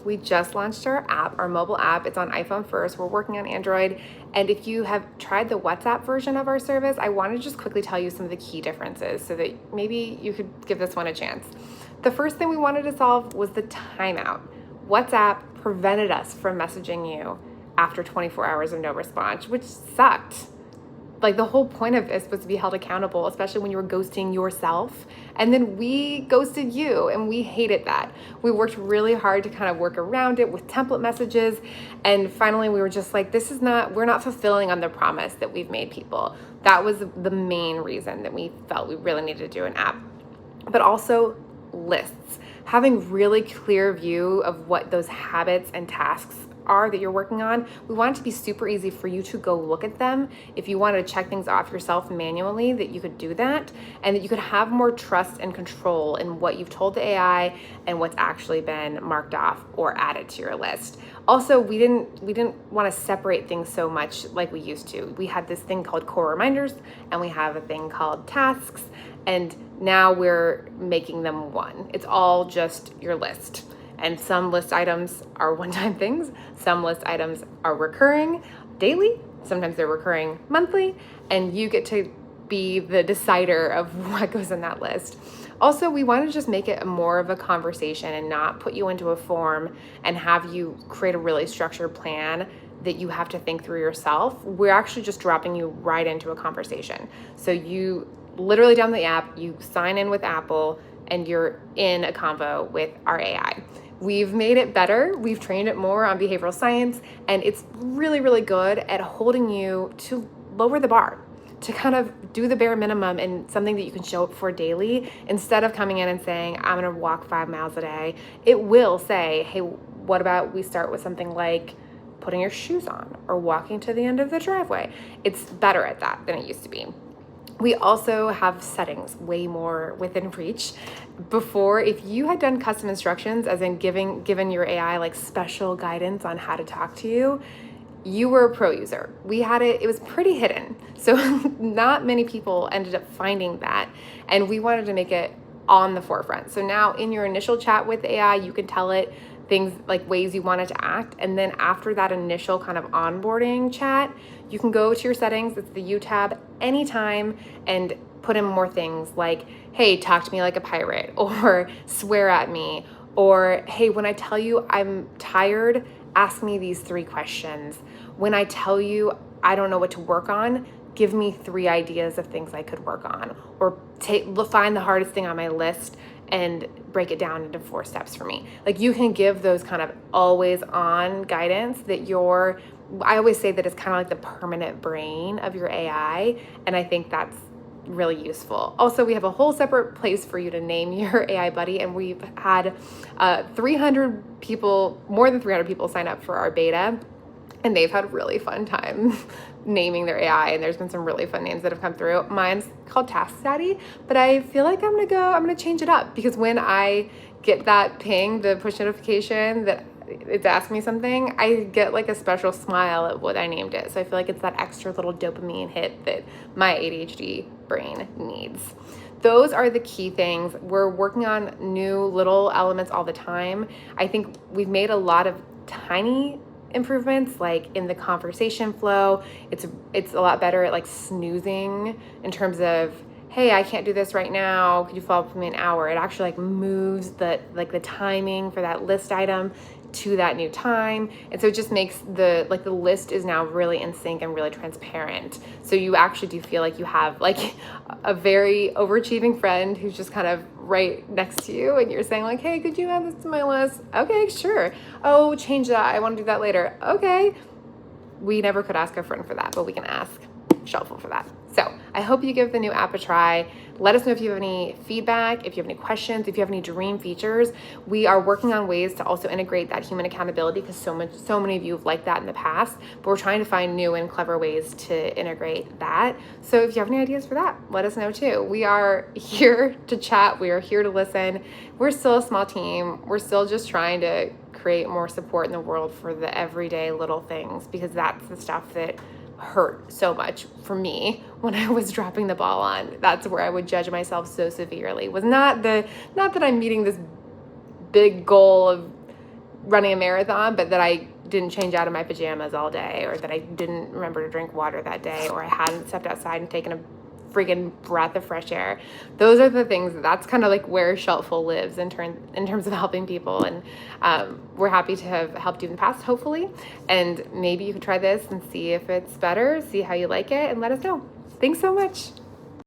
We just launched our app, our mobile app. It's on iPhone first. We're working on Android. And if you have tried the WhatsApp version of our service, I want to just quickly tell you some of the key differences so that maybe you could give this one a chance. The first thing we wanted to solve was the timeout. WhatsApp prevented us from messaging you after 24 hours of no response, which sucked. Like, the whole point of this was to be held accountable, especially when you were ghosting yourself. And then we ghosted you, and we hated that. We worked really hard to kind of work around it with template messages. And finally, we were just like, we're not fulfilling on the promise that we've made people. That was the main reason that we felt we really needed to do an app. But also lists, having really clear view of what those habits and tasks are that you're working on. We want it to be super easy for you to go look at them. If you want to check things off yourself manually, that you could do that, and that you could have more trust and control in what you've told the AI and what's actually been marked off or added to your list. Also, we didn't want to separate things so much like we used to. We had this thing called core reminders, and we have a thing called tasks, and now we're making them one. It's all just your list. And some list items are one-time things. Some list items are recurring daily. Sometimes they're recurring monthly. And you get to be the decider of what goes in that list. Also, we want to just make it more of a conversation and not put you into a form and have you create a really structured plan that you have to think through yourself. We're actually just dropping you right into a conversation. So you literally download the app, you sign in with Apple, and you're in a convo with our AI. We've made it better. We've trained it more on behavioral science, and it's really, really good at holding you to lower the bar, to kind of do the bare minimum and something that you can show up for daily. Instead of coming in and saying, I'm gonna walk 5 miles a day, it will say, hey, what about we start with something like putting your shoes on or walking to the end of the driveway? It's better at that than it used to be. We also have settings way more within reach. Before, if you had done custom instructions, as in given your AI like special guidance on how to talk to you, you were a pro user. We had it was pretty hidden. So not many people ended up finding that. And we wanted to make it on the forefront. So now in your initial chat with AI, you can tell it things like ways you want it to act. And then after that initial kind of onboarding chat, you can go to your settings, it's the U tab, anytime, and put in more things like, hey, talk to me like a pirate, or swear at me, or hey, when I tell you I'm tired, ask me these 3 questions. When I tell you I don't know what to work on, give me 3 ideas of things I could work on, or find the hardest thing on my list and break it down into 4 steps for me. Like, you can give those kind of always on guidance that I always say that it's kind of like the permanent brain of your AI. And I think that's really useful. Also, we have a whole separate place for you to name your AI buddy. And we've had more than 300 people sign up for our beta. And they've had a really fun time naming their AI, and there's been some really fun names that have come through. Mine's called Task Daddy, but I feel like I'm gonna change it up, because when I get that ping, the push notification that it's asking me something, I get like a special smile at what I named it. So I feel like it's that extra little dopamine hit that my ADHD brain needs. Those are the key things. We're working on new little elements all the time. I think we've made a lot of tiny improvements, like in the conversation flow. It's a lot better at like snoozing in terms of, hey, I can't do this right now, could you follow up with me in an hour? It actually like moves the timing for that list item to that new time. And so it just makes the list is now really in sync and really transparent. So you actually do feel like you have like a very overachieving friend who's just kind of right next to you, and you're saying like, hey, could you add this to my list? Okay, sure. Oh, change that. I want to do that later. Okay. We never could ask a friend for that, but we can ask Shelpful for that. So I hope you give the new app a try. Let us know if you have any feedback, if you have any questions, if you have any dream features. We are working on ways to also integrate that human accountability, because so many of you have liked that in the past, but we're trying to find new and clever ways to integrate that. So if you have any ideas for that, let us know too. We are here to chat. We are here to listen. We're still a small team. We're still just trying to create more support in the world for the everyday little things, because that's the stuff that hurt so much for me when I was dropping the ball on. That's where I would judge myself so severely. Was not that I'm meeting this big goal of running a marathon, but that I didn't change out of my pajamas all day, or that I didn't remember to drink water that day, or I hadn't stepped outside and taken a freaking breath of fresh air. Those are the things, that's kind of like where Shelpful lives in terms of helping people. And we're happy to have helped you in the past, hopefully. And maybe you could try this and see if it's better, see how you like it, and let us know. Thanks so much.